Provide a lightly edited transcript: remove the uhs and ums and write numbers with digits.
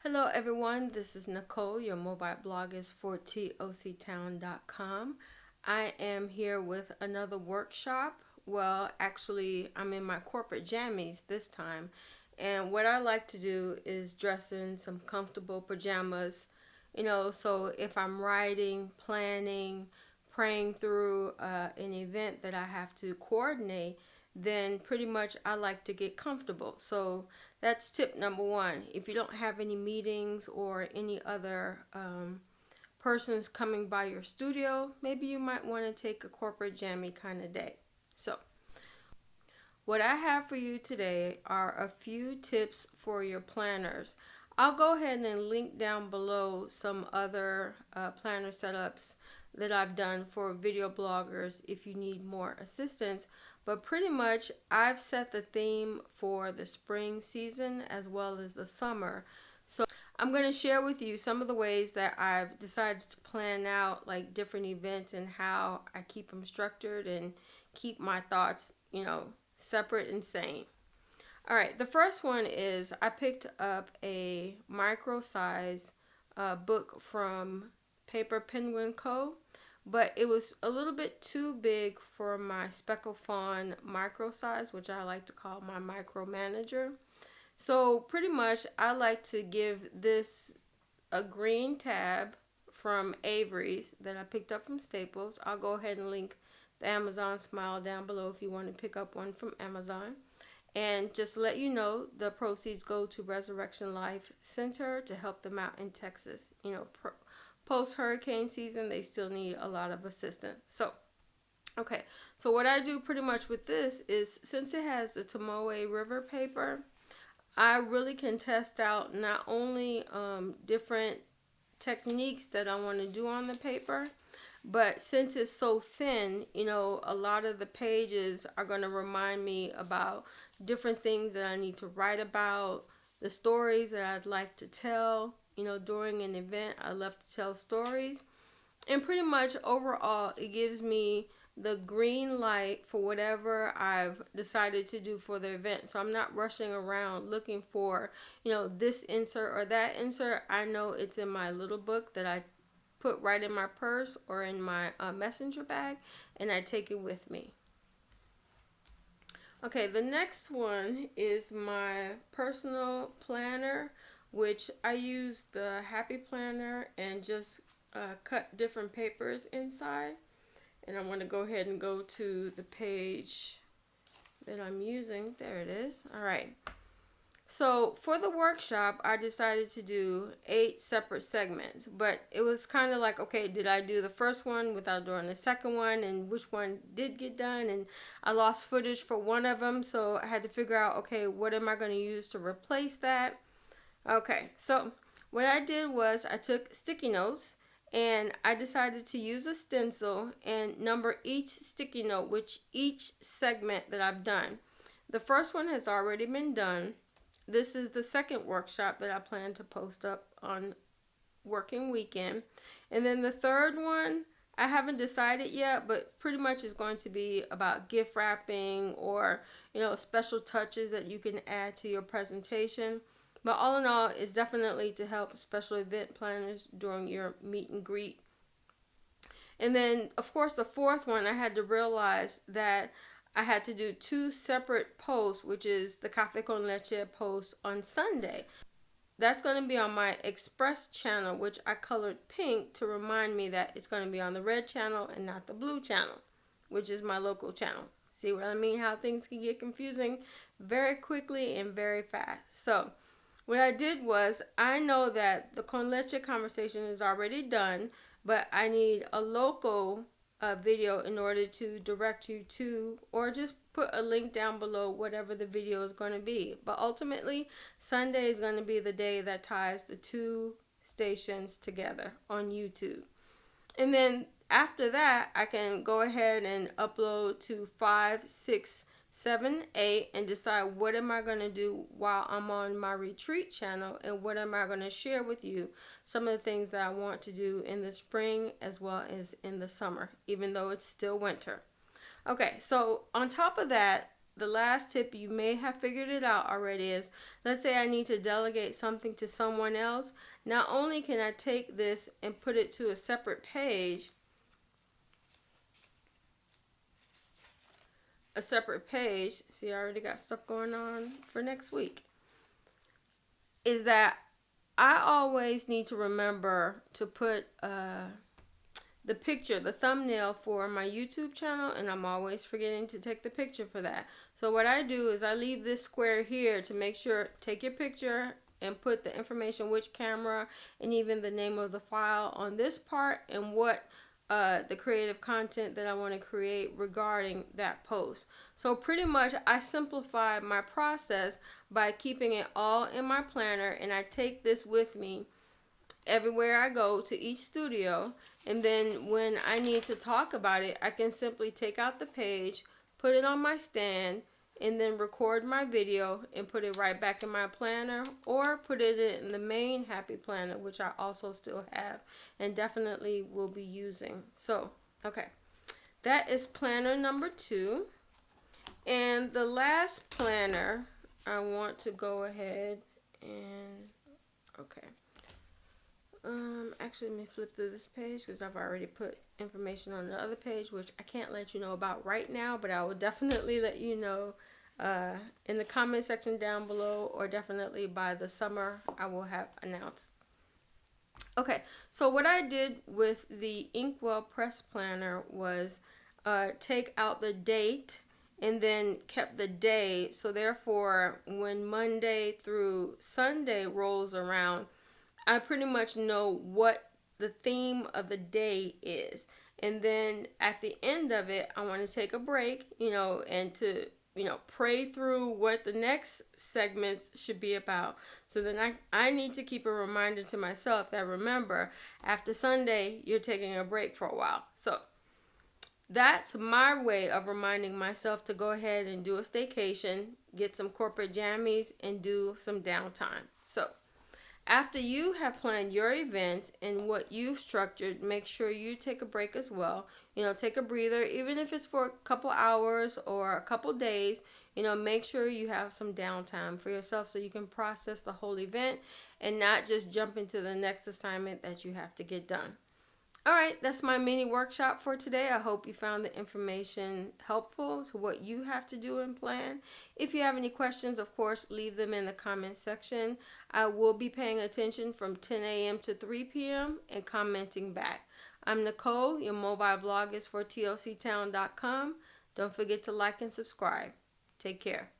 Hello everyone, this is Nicole. Your mobile blog is for TOCtown.com. I am here with another workshop. Well, actually, I'm in my corporate jammies this time. And what I like to do is dress in some comfortable pajamas. So if I'm writing, planning, praying through an event that I have to coordinate, then pretty much I like to get comfortable. So that's tip number one. If you don't have any meetings or any other persons coming by your studio, maybe you might want to take a corporate jammy kind of day. So, what I have for you today are a few tips for your planners. I'll go ahead and link down below some other planner setups that I've done for video bloggers if you need more assistance. But pretty much I've set the theme for the spring season as well as the summer. So I'm going to share with you some of the ways that I've decided to plan out like different events and how I keep them structured and keep my thoughts, separate and sane. All right, the first one is I picked up a micro size book from Paper Penguin Co., but it was a little bit too big for my Speckle Fawn micro size, which I like to call my micromanager. So pretty much I like to give this a green tab from Avery's that I picked up from Staples. I'll go ahead and link the Amazon Smile down below if you want to pick up one from Amazon. And just to let you know, the proceeds go to Resurrection Life Center to help them out in Texas. Post hurricane season, they still need a lot of assistance. Okay, so what I do pretty much with this is since it has the Tomoe River paper, I really can test out not only different techniques that I want to do on the paper, but since it's so thin, a lot of the pages are going to remind me about different things that I need to write about, the stories that I'd like to tell. During an event, I love to tell stories. And pretty much overall, it gives me the green light for whatever I've decided to do for the event. So I'm not rushing around looking for, this insert or that insert. I know it's in my little book that I put right in my purse or in my messenger bag, and I take it with me. Okay, the next one is my personal planner, which I use the Happy Planner and just cut different papers inside. And I'm going to go ahead and go to the page that I'm using. There it is. All right. So for the workshop, I decided to do 8 separate segments, but it was kind of like, okay, did I do the first one without doing the second one, and which one did get done? And I lost footage for one of them, so I had to figure out, okay, what am I going to use to replace that? Okay, so what I did was I took sticky notes and I decided to use a stencil and number each sticky note, which each segment that I've done. The first one has already been done. This is the second workshop that I plan to post up on working weekend. And then the third one, I haven't decided yet, but pretty much is going to be about gift wrapping or, special touches that you can add to your presentation. But all in all, it's definitely to help special event planners during your meet and greet. And then, of course, the fourth one, I had to realize that I had to do 2 separate posts, which is the Cafe con Leche post on Sunday. That's going to be on my Express channel, which I colored pink to remind me that it's going to be on the red channel and not the blue channel, which is my local channel. See what I mean? How things can get confusing very quickly and very fast. So what I did was, I know that the con leche conversation is already done, but I need a local video in order to direct you to, or just put a link down below whatever the video is going to be. But ultimately, Sunday is going to be the day that ties the 2 stations together on YouTube. And then after that, I can go ahead and upload to 5, 6, 7, 8 and decide what am I going to do while I'm on my retreat channel, and what am I going to share with you, some of the things that I want to do in the spring as well as in the summer, even though it's still winter. Okay, so on top of that, the last tip, you may have figured it out already, is let's say I need to delegate something to someone else. Not only can I take this and put it to a separate page, see, I already got stuff going on for next week, is that I always need to remember to put the picture, the thumbnail for my YouTube channel, and I'm always forgetting to take the picture for that. So what I do is I leave this square here to make sure, take your picture and put the information, which camera, and even the name of the file on this part, and what the creative content that I want to create regarding that post. So pretty much I simplify my process by keeping it all in my planner, and I take this with me everywhere I go, to each studio, and then when I need to talk about it, I can simply take out the page, put it on my stand, and then record my video and put it right back in my planner, or put it in the main Happy Planner, which I also still have and definitely will be using. So, okay, that is planner number 2. And the last planner, I want to go ahead and, okay. Actually, let me flip through this page because I've already put information on the other page, which I can't let you know about right now, but I will definitely let you know in the comment section down below, or definitely by the summer I will have announced. Okay, so what I did with the Inkwell Press Planner was take out the date and then kept the day, so therefore when Monday through Sunday rolls around, I pretty much know what the theme of the day is. And then at the end of it, I want to take a break, and to, pray through what the next segments should be about. So then I need to keep a reminder to myself that, remember, after Sunday, you're taking a break for a while. So that's my way of reminding myself to go ahead and do a staycation, get some corporate jammies, and do some downtime. So after you have planned your events and what you've structured, make sure you take a break as well. Take a breather, even if it's for a couple hours or a couple days. Make sure you have some downtime for yourself so you can process the whole event and not just jump into the next assignment that you have to get done. All right, that's my mini workshop for today. I hope you found the information helpful to what you have to do and plan. If you have any questions, of course, leave them in the comment section. I will be paying attention from 10 a.m. to 3 p.m. and commenting back. I'm Nicole. Your mobile blog is for TOCtown.com. Don't forget to like and subscribe. Take care.